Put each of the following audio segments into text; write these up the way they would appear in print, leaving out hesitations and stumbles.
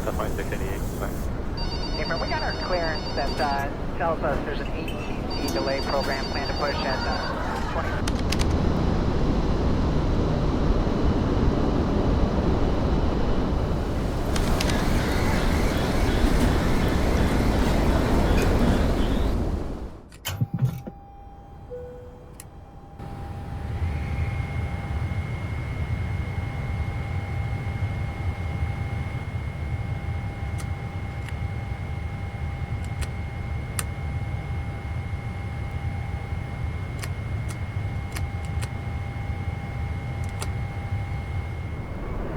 2688. Hey, we got our clearance that tells us there's an ATC delay program planned to push at 20.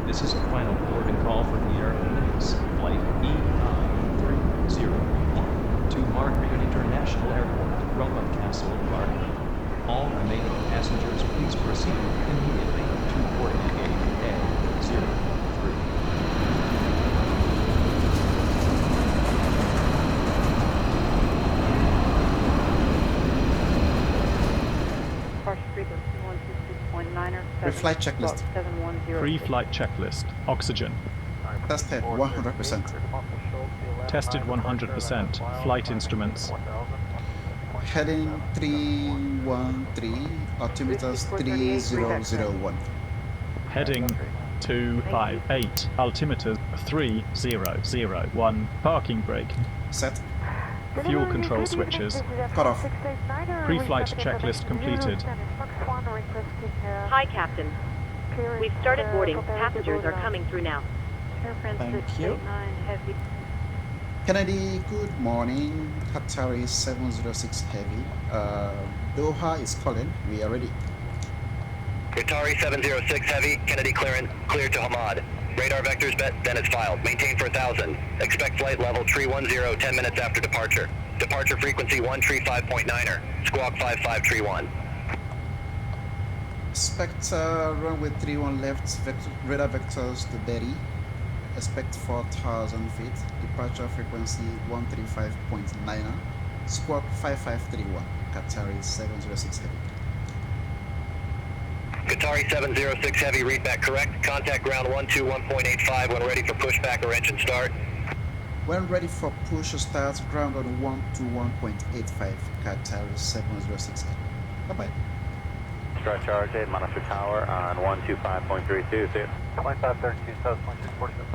This is a final boarding call from the Airways Flight EI301 to Margaret International Airport, Roebuck Castle, Florida. All remaining passengers, please proceed immediately to boarding gate A03. Preflight checklist. Pre-flight checklist. Oxygen. Tested 100%. Tested 100%. Flight instruments. Heading 313, altimeters 3001. Heading 258. Altimeter 3001. Parking brake. Set. Fuel control switches. Cut off. Pre-flight checklist completed. Hi, Captain. We've started boarding. Passengers are coming through now. Thank you. Kennedy, good morning. Qatar Airways 706 Heavy. Doha is calling. We are ready. Qatar Airways 706 Heavy, Kennedy cleared to Hamad. Radar vectors bet, then it's filed. Maintain for 1,000. Expect flight level 310, 10 minutes after departure. Departure frequency 135.9er. Squawk 5531. Expect runway 31 left, radar vectors to Berry. Expect 4,000 feet. Departure frequency 135.9er. Squawk 5531. Qatar Airways 706 Heavy. Qatar Airways 706 Heavy, read back correct. Contact ground 121.85 when ready for pushback or engine start. When ready for push start, ground on 121.85. Qatar Airways 706 Heavy. Bye-bye. Start charge 8, monitor tower on 125.32, see you. 2532 South 2647.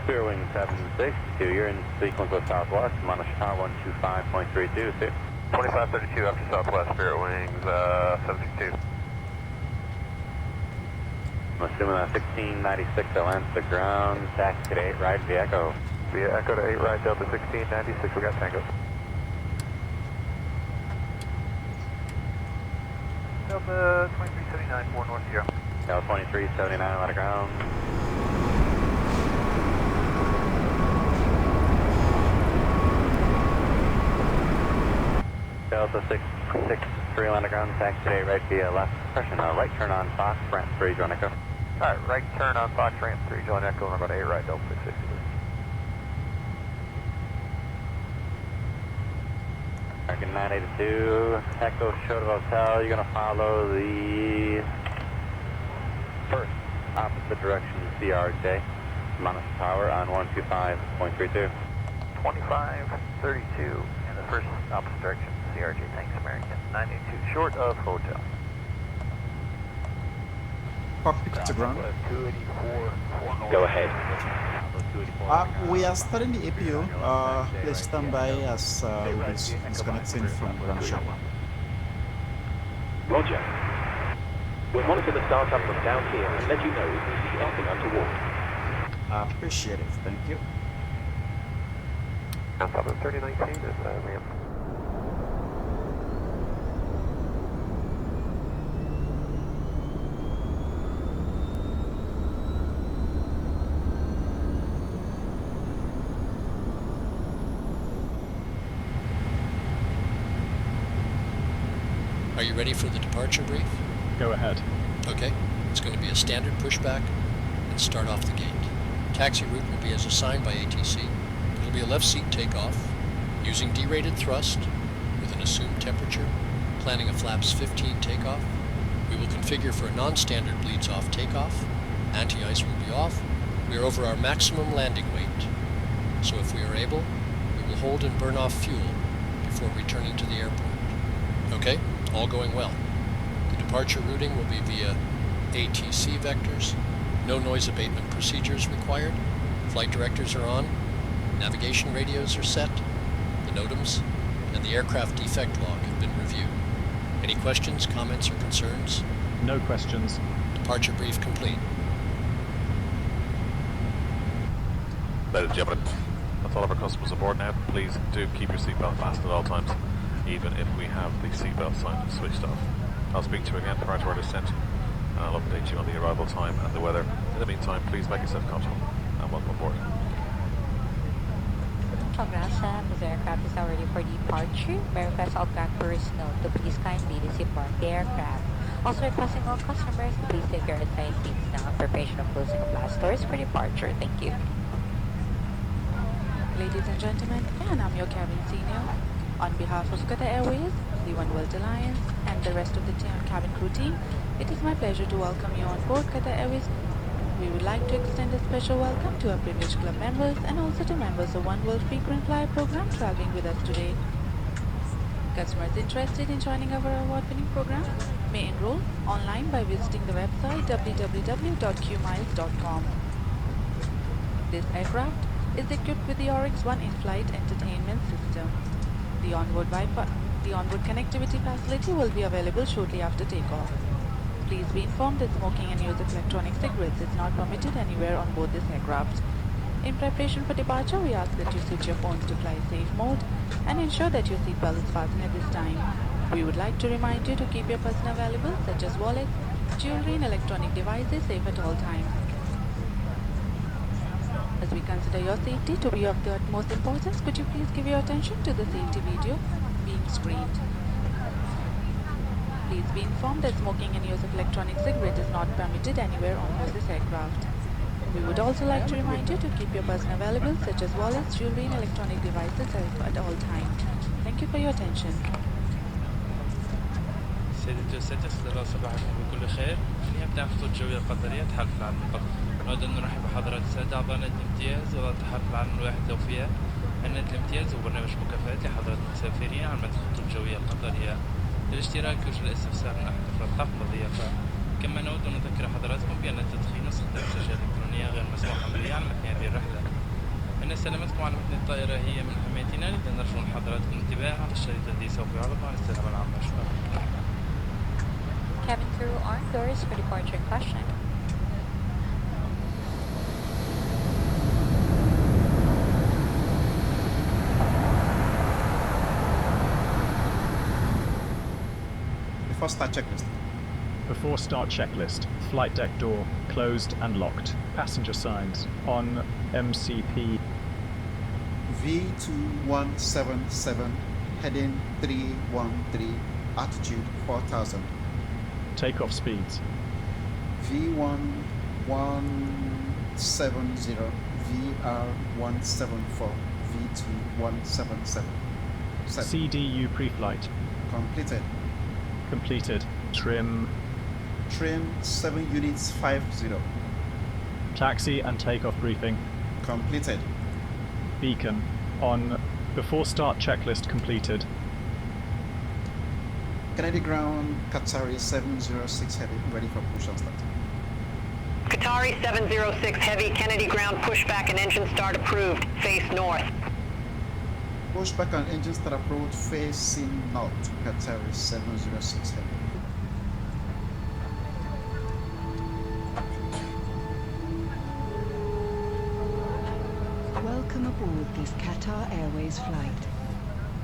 Clear wing 762, you're in sequence with Southwest, monitor tower 125.32, see you. 2532 after Southwest, Spirit Wings 762. I'm assuming that 1696 will enter the ground, taxi to 8 right via Echo. Via Echo to 8 right, Delta 1696, we got Tango. Delta 2379, 4 north 0. Delta 2379, out of ground. Delta 663, land of ground, taxi today, right via left, pressure now, right turn on Fox, ramp 3, join Echo. Alright, right turn on Fox, ramp 3, join Echo, and we're about 8 right, Delta 663. American 982, Echo Shota Hotel, you're going to follow the first opposite direction CRJ, monitor tower on 125.32. 2532, and the first opposite direction CRJ, thanks American 982, short of hotel. Cockpit to ground. Go ahead. We are starting the APO. Please stand by as we're disconnecting from ground shuttle. Roger. We'll monitor the startup from down here and let you know if we see anything untoward. Appreciate it. Thank you. Alpha 3019 is Liam. Are you ready for the departure brief? Go ahead. Okay. It's going to be a standard pushback and start off the gate. Taxi route will be as assigned by ATC. It'll be a left seat takeoff, using derated thrust with an assumed temperature, planning a flaps 15 takeoff, We will configure for a non-standard bleeds off takeoff. Anti-ice will be off. We are over our maximum landing weight. So if we are able, we will hold and burn off fuel before returning to the airport. Okay, all going well. The departure routing will be via ATC vectors. No noise abatement procedures required. Flight directors are on. Navigation radios are set. The NOTAMs and the aircraft defect log have been reviewed. Any questions, comments, or concerns? No questions. Departure brief complete. Ladies and gentlemen, that's all of our customers aboard now. Please do keep your seatbelt fastened at all times, even if we have the seatbelt sign switched off. I'll speak to you again prior to our descent, and I'll update you on the arrival time and the weather. In the meantime, please make yourself comfortable and welcome aboard. Congrats, Sam. This aircraft is now ready for departure. May request all cabin personnel to please kindly disembark the aircraft. Also requesting all customers to please take your assigned seats now in preparation of closing of blast doors for departure. Thank you. Ladies and gentlemen, and I'm your cabin senior. On behalf of Qatar Airways, the One World Alliance, and the rest of the cabin crew team, it is my pleasure to welcome you on board Qatar Airways. We would like to extend a special welcome to our privileged club members and also to members of One World Frequent Flyer program traveling with us today. Customers interested in joining our award-winning program may enroll online by visiting the website www.qmiles.com. This aircraft is equipped with the Oryx One in-flight entertainment system. The onboard connectivity facility will be available shortly after takeoff. Please be informed that smoking and use of electronic cigarettes is not permitted anywhere on board this aircraft. In preparation for departure, we ask that you switch your phones to fly safe mode and ensure that your seatbelt is fastened at this time. We would like to remind you to keep your personal valuables such as wallets, jewelry and electronic devices safe at all times. As we consider your safety to be of the utmost importance, could you please give your attention to the safety video being screened? Please be informed that smoking and use of electronic cigarette is not permitted anywhere on board this aircraft. We would also like to remind you to keep your personal valuables such as wallets, jewelry and electronic devices safe at all times. Thank you for your attention. سيدتي وسادتي استقبال صباحكم بكل خير. لنبدأ خطوط جوية قطرية تحالف العالم القطري. نود أن نرحب بحضرات السادة أعضاء نادي الامتياز وتحالف العالم الواحد توفيق. النادي الامتياز هو برنامج مكافآت لحضرات المسافرين على مدى الخطوط الجوية القطرية. للاشتراك يرجى الاستفسار من أحد أفراد الطاقم الضيافة. كما نود أن نذكر حضراتكم بأن التدخين واستخدام الشاشة الإلكترونية غير مسموح عمليا على متن هذه الرحلة. أن سلامتكم على متن الطائرة هي من أهميتنا، لذا نرجو من حضراتكم الانتباه على الشريط الذي سوف يعرض عن السلامة العامة. شكرا. Cabin crew arm doors for departure in question. Before start checklist. Before start checklist. Flight deck door closed and locked. Passenger signs on MCP. V2177 heading 313 altitude 4000. Takeoff speeds. V1170 VR174 V2177. CDU preflight. Completed. Completed. Trim. Trim 7 units 50. Taxi and takeoff briefing. Completed. Beacon on. Before start checklist completed. Kennedy ground, Qatar 706 heavy, ready for push and start. Qatar 706 Heavy, Kennedy ground, pushback and engine start approved. Face north. Pushback and engine start approved, facing north. Qatar 706 heavy. Welcome aboard this Qatar Airways flight.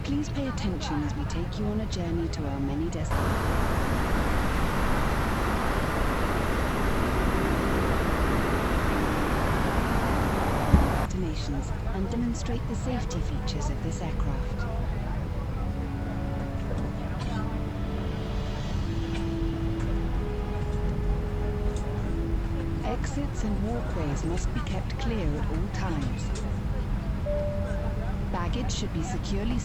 Please pay attention as we take you on a journey to our many destinations and demonstrate the safety features of this aircraft. Exits and walkways must be kept clear at all times. Baggage should be securely...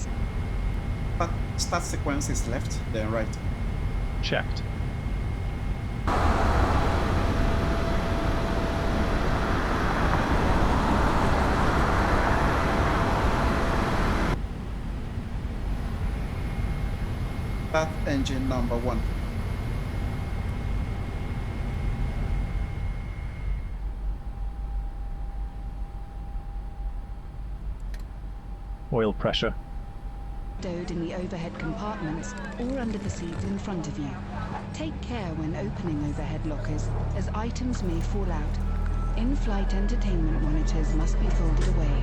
Start sequence is left, then right. Checked. Start engine number 1. Oil pressure. Stowed in the overhead compartments or under the seats in front of you. Take care when opening overhead lockers, as items may fall out. In-flight entertainment monitors must be folded away.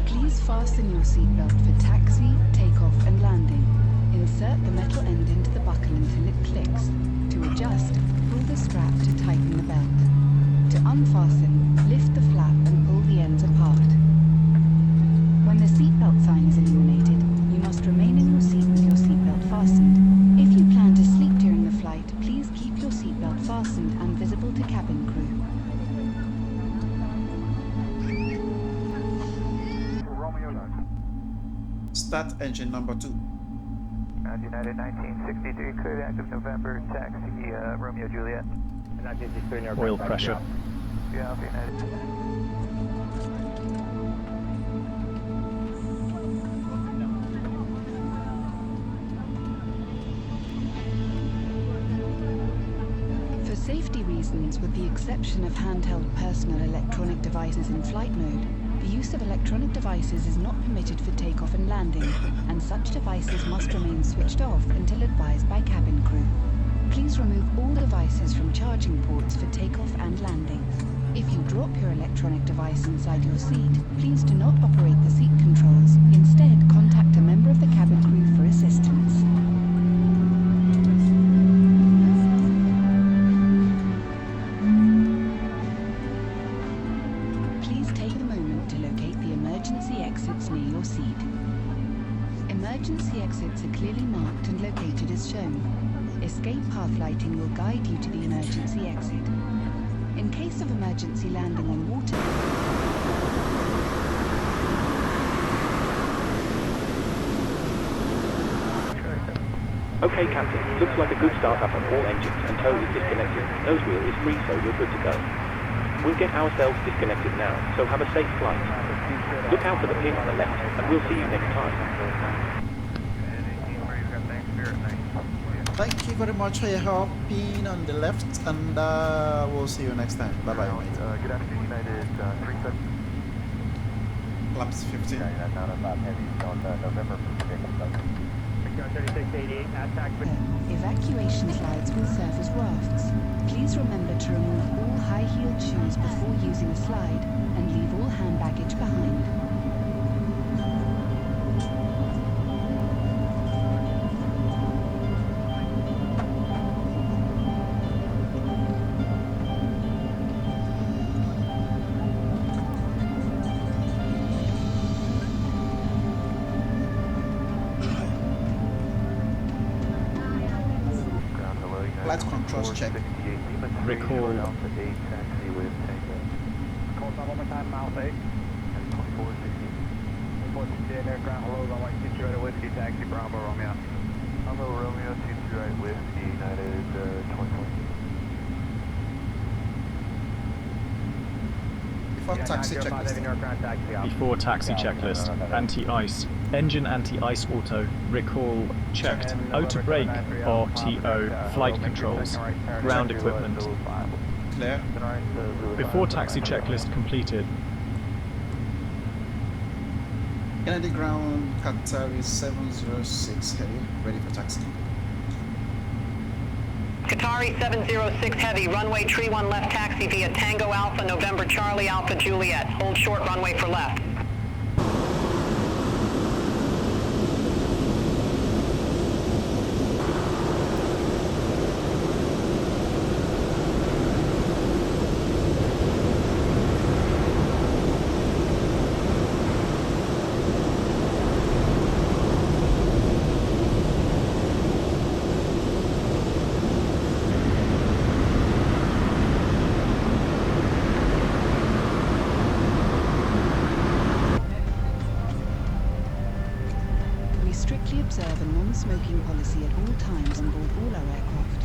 Please fasten your seatbelt for taxi, takeoff and landing. Insert the metal end into the buckle until it clicks. To adjust, pull the strap to tighten the belt. To unfasten, lift the flap and pull the ends apart. When the seatbelt sign is illuminated, you must remain in your seat with your seatbelt fastened. If you plan to sleep during the flight, please keep your seatbelt fastened and visible to cabin crew. Start engine number 2. United 1963, cleared active November, taxi Romeo Juliet. Oil pressure. Yeah, Alpha United. For safety reasons, with the exception of handheld personal electronic devices in flight mode, the use of electronic devices is not permitted for takeoff and landing, and such devices must remain switched off until advised by cabin crew. Please remove all devices from charging ports for takeoff and landing. If you drop your electronic device inside your seat, please do not operate the seat controls. Instead, contact a member of the cabin crew for assistance. Please take a moment to locate the emergency exits near your seat. Emergency exits are clearly marked and located as shown. Escape path lighting will guide you to the emergency exit. In case of emergency landing on water... Okay, Captain. Looks like a good startup on all engines and tow is disconnected. Nose wheel is free, so you're good to go. We'll get ourselves disconnected now, so have a safe flight. Look out for the pin on the left, and we'll see you next time. Thank you very much for your help, pin on the left, and we'll see you next time. Bye-bye. Good afternoon, United 37. Flaps 15. November. 3688, attack. Evacuation slides will serve as rafts. Please remember to remove all high-heeled shoes before using a slide and leave all hand baggage behind. Flight controls check. Recall. One more time, Alpha 8. 2460. Aircraft, hello, runway 23 right, Whiskey, taxi, Bravo, Romeo. Bravo, Romeo, 23 right, Whiskey, United 2020. Before taxi checklist. Before taxi checklist. Anti-ice. Engine anti-ice auto. Recall checked. Auto brake. RTO. Flight controls. Ground equipment. Clear. Before taxi checklist completed. Kennedy ground, Qatar 706 heavy, ready for taxi. Qatar 706 Heavy, runway tree 1 left taxi via Tango Alpha, November Charlie Alpha Juliet. Hold short runway for left. Observe a non-smoking policy at all times on board all our aircraft.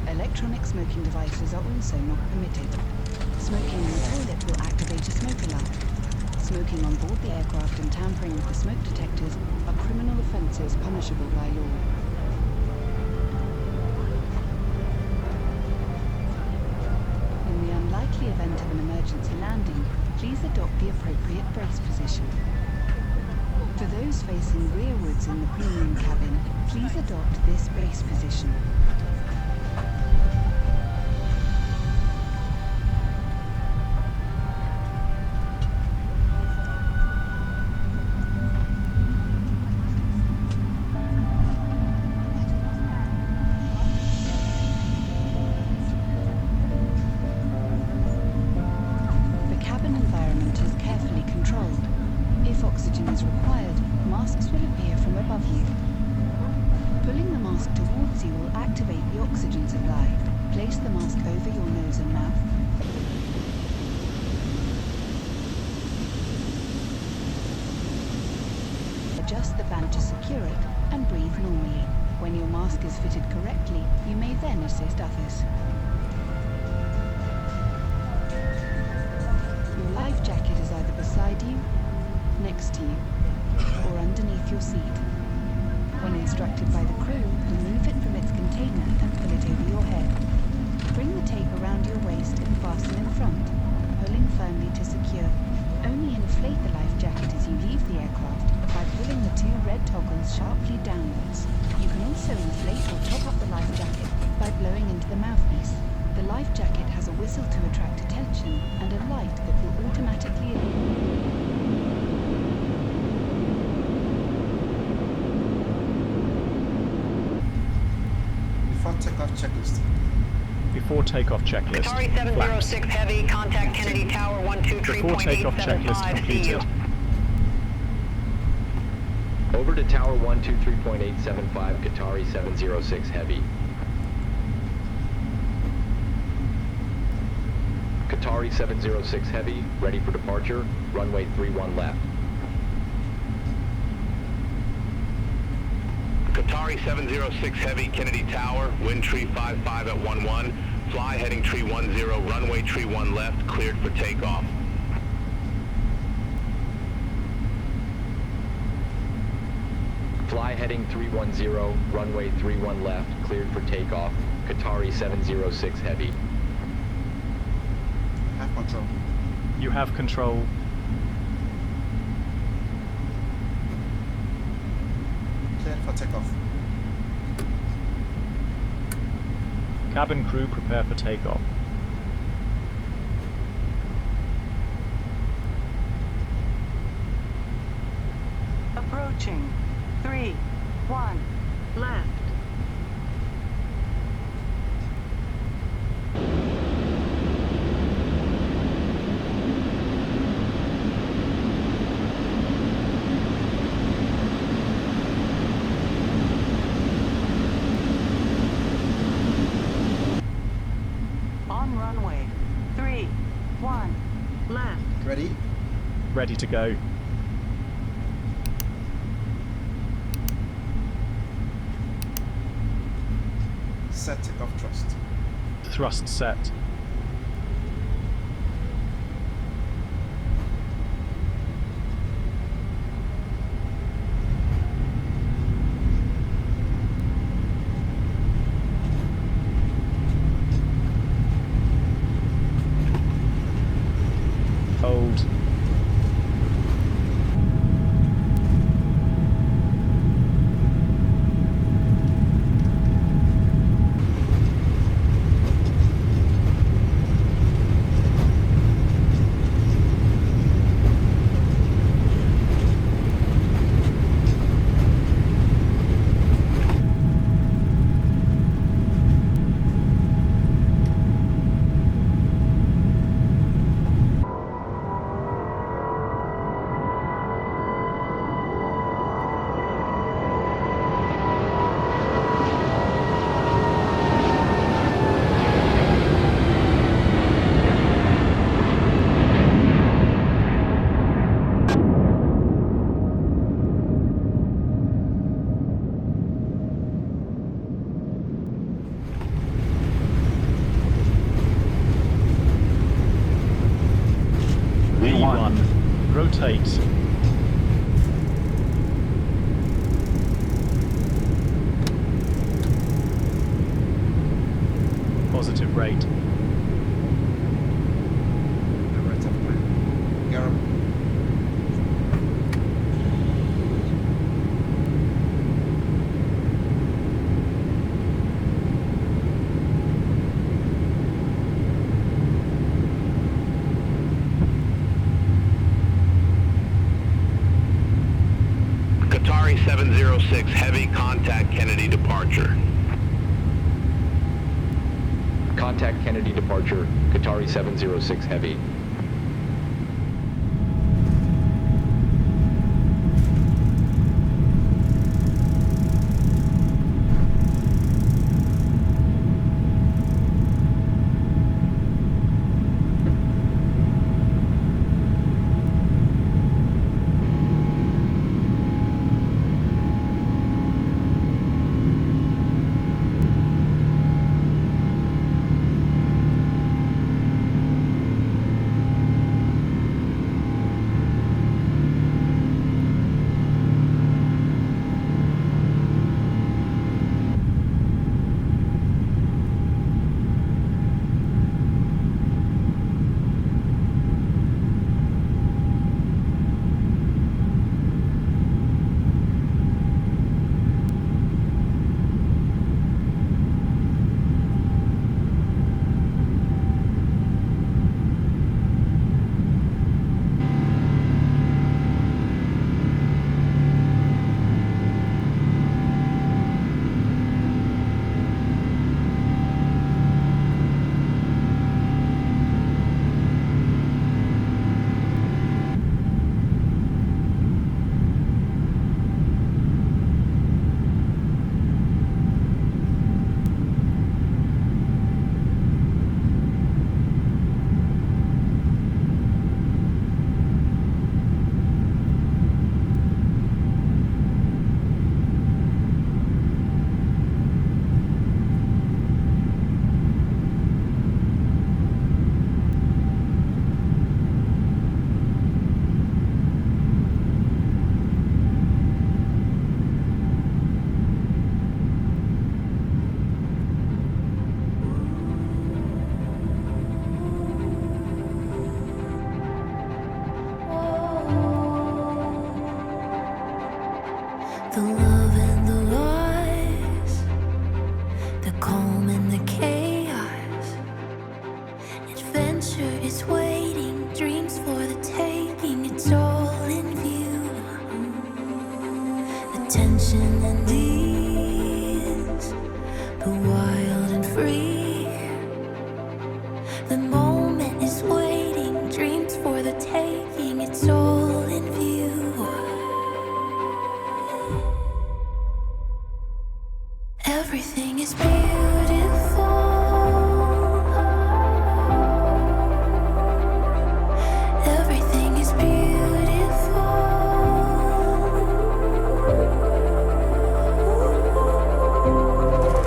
Electronic smoking devices are also not permitted. Smoking in the toilet will activate activate a smoke alarm. Smoking on board the aircraft and tampering with the smoke detectors are criminal offences punishable by law. In the unlikely event of an emergency landing, please adopt the appropriate brace position. For those facing rearwards in the premium cabin, please adopt this brace position. Adjust the band to secure it and breathe normally. When your mask is fitted correctly, you may then assist others. Your life jacket is either beside you, next to you, or underneath your seat. When instructed by the crew, remove it from its container and pull it over your head. Bring the tape around your waist and fasten in front, pulling firmly to secure. Only inflate the life jacket as you leave the aircraft by pulling the two red toggles sharply downwards. You can also inflate or top up the life jacket by blowing into the mouthpiece. The life jacket has a whistle to attract attention and a light that will automatically Before takeoff checklist. Before takeoff checklist. Qatari 706 Heavy, contact Kennedy Tower 123.875. Before takeoff checklist completed. Over to Tower 123.875, Qatari 706 Heavy. Qatari 706 Heavy, ready for departure, runway 31 left. Qatari 706 Heavy, Kennedy Tower, wind tree 55 at 11, fly heading tree 10, runway tree 1 left, cleared for takeoff. Fly heading 310, runway 31 left, cleared for takeoff, Qatari 706 Heavy. Have control. You have control. Clear for takeoff. Cabin crew prepare for takeoff. Approaching. 3, 1, left. On runway. 3, 1, left. Ready? Ready to go. Set takeoff thrust. Thrust set. Hold. rotate. Positive rate. The rate of climb. Europe. Qatari 706 heavy contact Kennedy departure. Contact Kennedy departure, Qatari 706 heavy. The love and the lies, the calm and the chaos. Adventure is waiting, dreams for the taking, it's all in view. The tension and ease, the wild and free. The moment is waiting, dreams for the taking, it's all in view. Everything is beautiful. Everything is beautiful.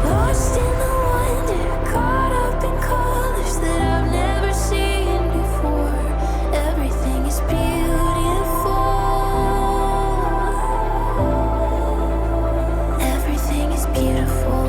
Lost in the wonder, caught up in colors that I've never seen before. Everything is beautiful. Everything is beautiful.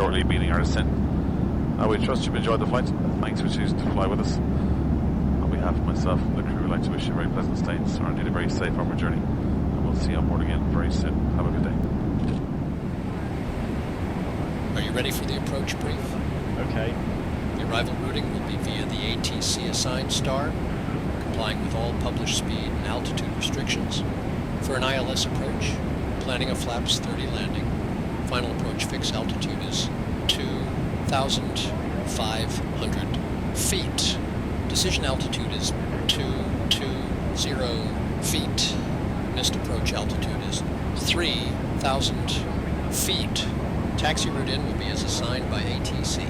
shortly, beginning our descent. We trust you've enjoyed the flight. Thanks for choosing to fly with us. On behalf of myself and the crew, I'd like to wish you a very pleasant stay and indeed a very safe onward journey. And we'll see you on board again very soon. Have a good day. Are you ready for the approach brief? Okay. The arrival routing will be via the ATC assigned star, complying with all published speed and altitude restrictions. For an ILS approach, planning a flaps 30 landing. Final approach fix altitude is 2,500 feet. Decision altitude is 220 feet. Missed approach altitude is 3,000 feet. Taxi route in will be as assigned by ATC.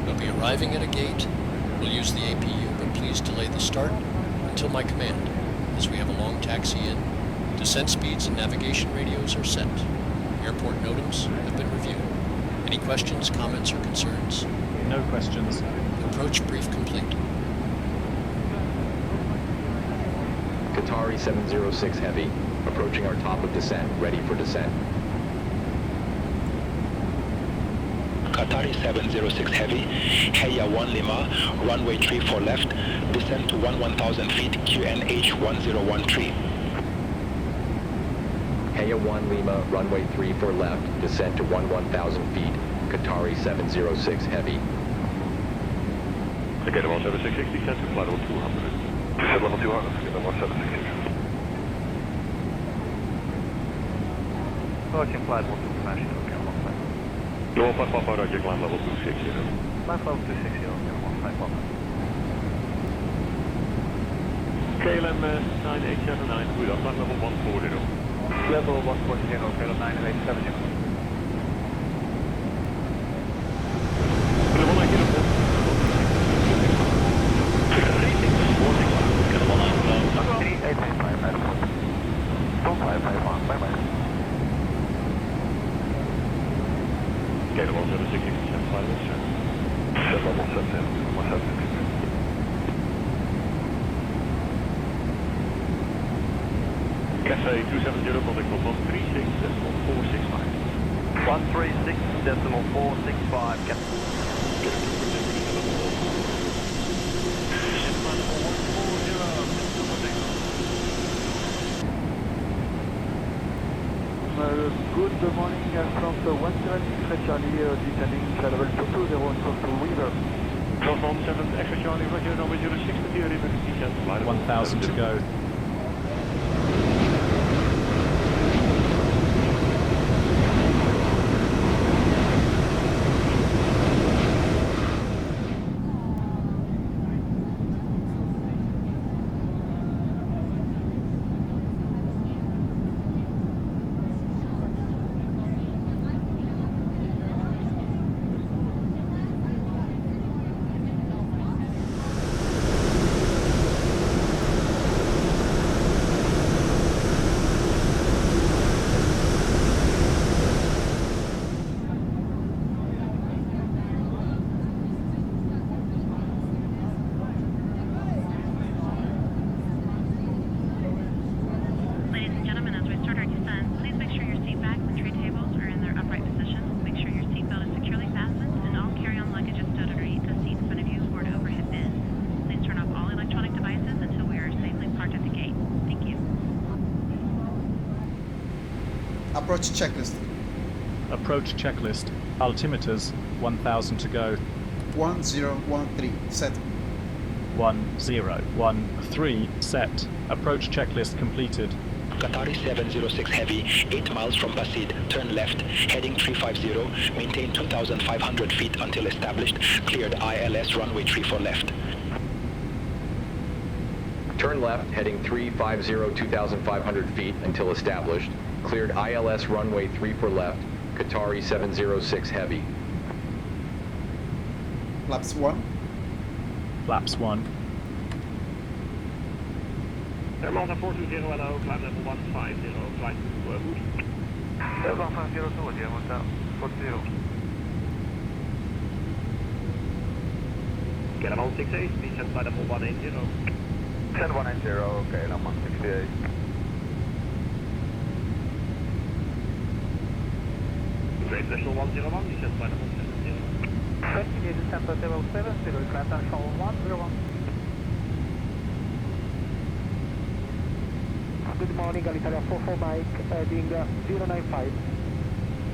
We'll be arriving at a gate. We'll use the APU, but please delay the start until my command, as we have a long taxi in. Descent speeds and navigation radios are set. Airport NOTAMs have been reviewed. Any questions, comments, or concerns? No questions. Approach brief complete. Qatari 706 Heavy, approaching our top of descent, ready for descent. Qatari 706 Heavy, Heya 1 Lima, runway 34 left, descend to 1000 feet, QNH 1013. Heya 1 Lima, runway 34 left, descent to 1000 feet, Qatari 706 Heavy. Okay, level 766, descend to flight level 200. Descend level 200, get level 766. Approaching flight level 2 flashing, okay, 1 flight. Lower flight Papa, Roger, climb level 260. Flight level 260, okay, 1 flight Papa. KLM 9879, goedendag, flight level 140. Level 140, KLM 9870. Cafe 270, contact for 136.465. 136.465, Captain. Good morning, from 176 Charlie, descending level 220 to River. 1217 Extra Charlie, Roger, number 06 to River, descent, flight 1,000 to go. Approach checklist. Approach checklist. Altimeters, 1,000 to go. 1013, set. 1013, set. Approach checklist completed. Qatari 706 Heavy, 8 miles from Basid, turn left, heading 350, maintain 2,500 feet until established, cleared ILS runway 34 left. Turn left, heading 350, 2,500 feet until established. Cleared ILS runway 34 left, Qatari 706 Heavy. Flaps 1. Flaps 1. Delta 420, hello, climb level 150, flight to Woody. Delta 150, Woody, 140. Get him on 68, descend flight level 180. Descend 180, okay, I'm 168. Great National 101, descend flight level 10. Investigated Center 070, Grand National 101. Good morning, Alitalia 44 Mike, heading 095.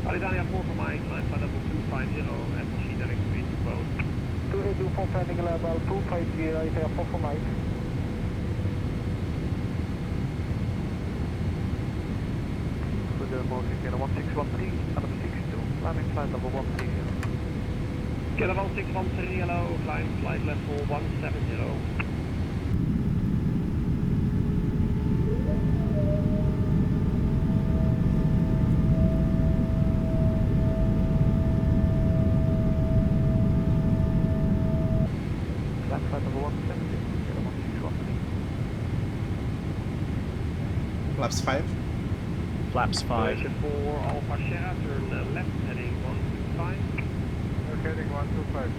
Alitalia 44 Mike, line flight level 250, FSHud direct speed to boat. 284 landing level 250, Alitalia 44 Mike. Good morning, 1613, Adam 62, landing flight level 130. Get 1613, hello, climb flight level 170. Flaps 5. Flaps 5. For Alpha Sierra, turn left, heading 125. We're heading 125.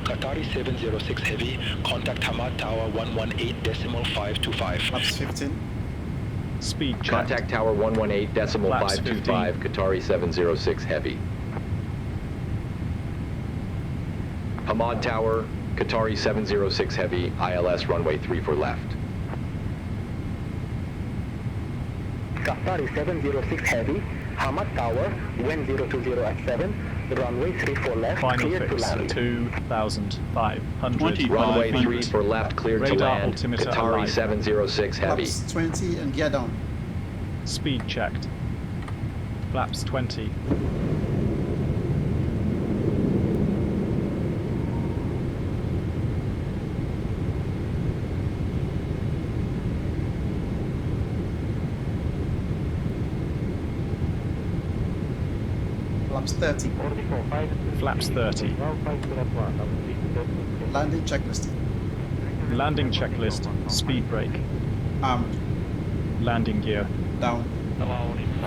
Qatar 706 Heavy, contact Hamad Tower 118.525. Flaps 15. Speed check. Contact Tower 118.525, Flaps 15. Qatari 706 Heavy. Hamad Tower, Qatari 706 Heavy, ILS runway 34 left. Qatar 706 Heavy, Hamad Tower, wind 020 at 7, runway 34 left, Final cleared to fix, land. 2,500. Runway 34 left, cleared to Radar land, altimeter Qatari alive. 706 Heavy. Flaps 20 and gear down. Speed checked. Flaps 20. Flaps 30. Flaps 30. Landing checklist. Landing checklist. Speed brake. Armed. Landing gear. Down.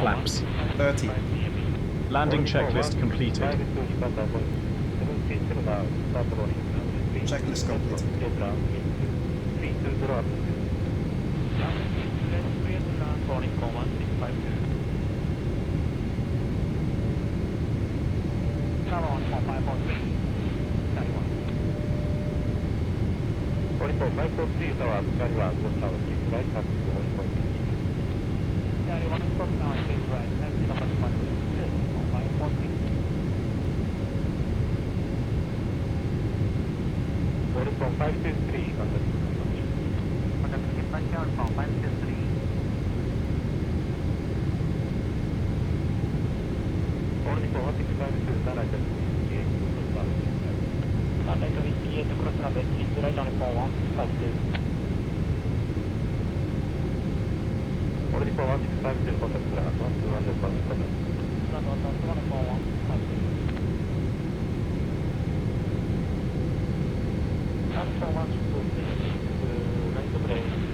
Flaps. 30. Landing checklist completed. Checklist complete. Continue.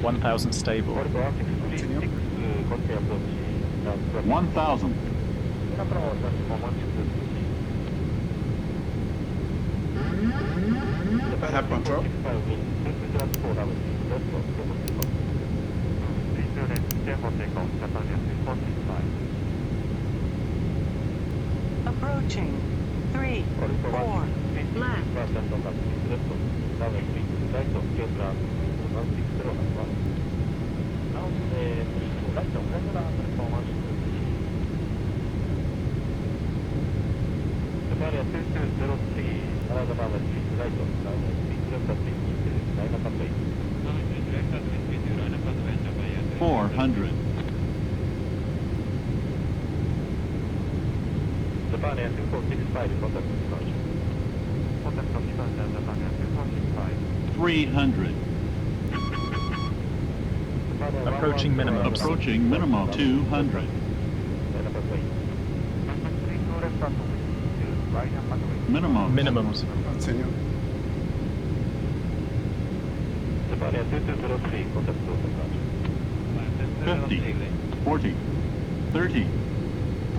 1,000 stable. 1,000. I have control. Approaching. 3, 4, left. Approaching minimum. Approaching minimum 200. Minimum. Minimums. Continue. 50, 40, 30,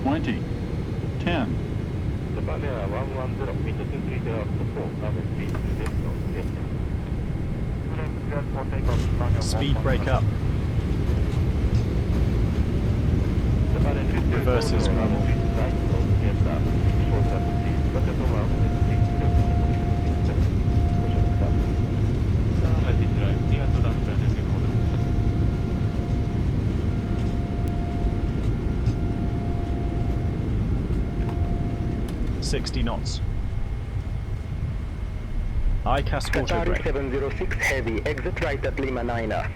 20, 10. Speed brake up. Reverse is normal. .60 knots. ICAS auto Qatar brake. 706 Heavy, exit right at Lima 9er.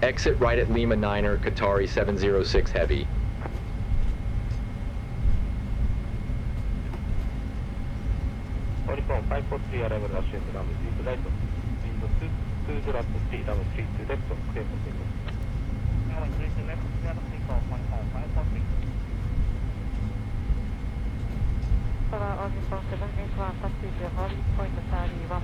Exit right at Lima 9er, Qatari 706 Heavy. Honeycomb 543 arrival rushing to runway 3 to right. Wind 20 up to 3, runway 3 to left, clear for takeoff. Runway 3 to left, clear for takeoff, Honeycomb 543. Honeycomb 7 aircraft, passenger, Holly, point to Sally, 1.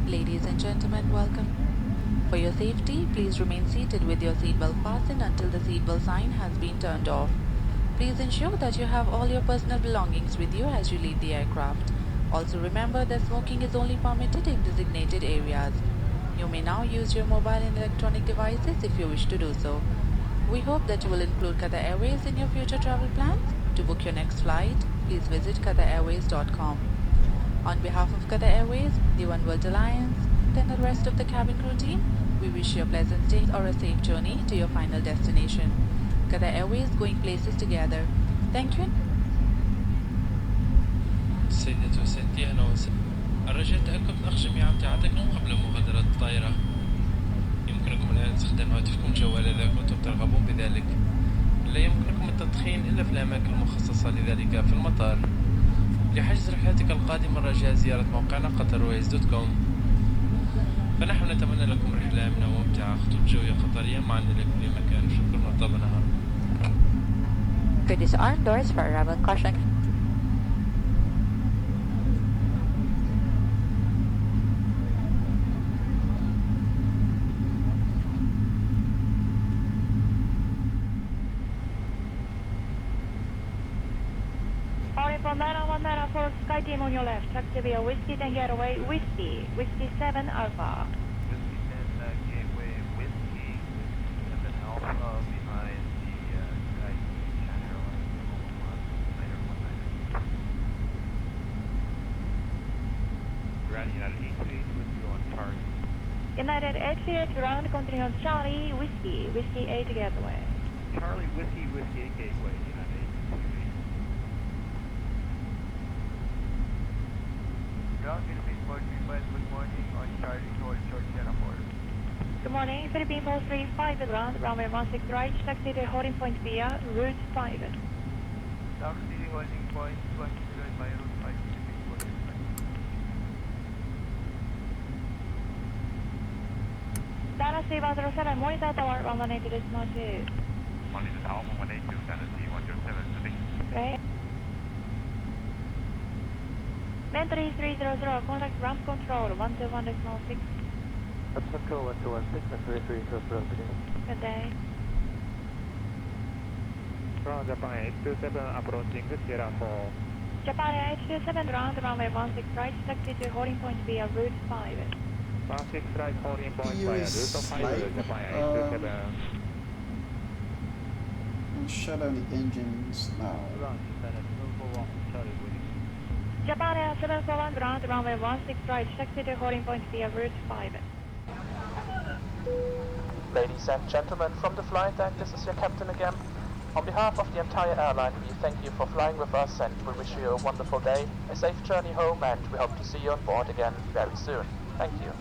Ladies and gentlemen, welcome. For your safety, please remain seated with your seatbelt fastened until the seatbelt sign has been turned off. Please ensure that you have all your personal belongings with you as you leave the aircraft. Also remember that smoking is only permitted in designated areas. You may now use your mobile and electronic devices if you wish to do so. We hope that you will include Qatar Airways in your future travel plans. To book your next flight, please visit QatarAirways.com. On behalf of Qatar Airways, the One World Alliance, and the rest of the cabin crew team, we wish you a pleasant stay or a safe journey to your final destination. Qatar Airways, going places together. Thank you. سيداتي وسادتي أهلا وسهلا. الرجاء التأكد من أخذ جميع أمتعتكم قبل مغادرة الطائرة. يمكنكم الآن استخدام هاتفكم الجوال إذا كنتم ترغبون بذلك. لا يمكنكم التدخين إلا في الأماكن المخصصة لذلك في المطار. لحجز رحلتك القادمة رجاء زيارة موقعنا qatarways.com. فنحن نتمنى لكم رحلة آمنة وممتعة. خطوط جوية قطرية معنا لكل مكان. شكرا وطاب نهار. Good disarm doors for arrival caution. From 90194 Sky Team on your left, taxi via Whiskey and Getaway Whiskey 7 Alpha. Whiskey 10 Gateway Whiskey 7 Alpha behind the Sky Qatar Airways Boeing 919. Ground United 828 with you on target. United 88 ground, continue on Charlie, Whiskey 8 Gateway. Charlie Whiskey 8 Gateway, United 88. Ground Philippines 435, good morning on Charlie York JFK. Good morning, Philippine 435 ground, runway 16 right, taxi to holding point via route 5. Taxi holding point 1 by route 5, Philippines 435. Dallas C107, monitor tower 118 decimal 2. Monitor tower 182, Dallas C107, today. Great. Man 3300, contact ramp control 121 decimal 6. That's control 1216 and 3300, Good day. From Japan 827 approaching Sierra 4. Japan 827 ground, runway 16 right, taxi to holding point via route 5. 16 right, holding point via route 5, Japan 827. Shut down the engines now. Japan 741 ground, runway 16 right, taxi to holding point via route 5. Ladies and gentlemen, from the flight deck, this is your captain again. On behalf of the entire airline, we thank you for flying with us and we wish you a wonderful day, a safe journey home, and we hope to see you on board again very soon. Thank you.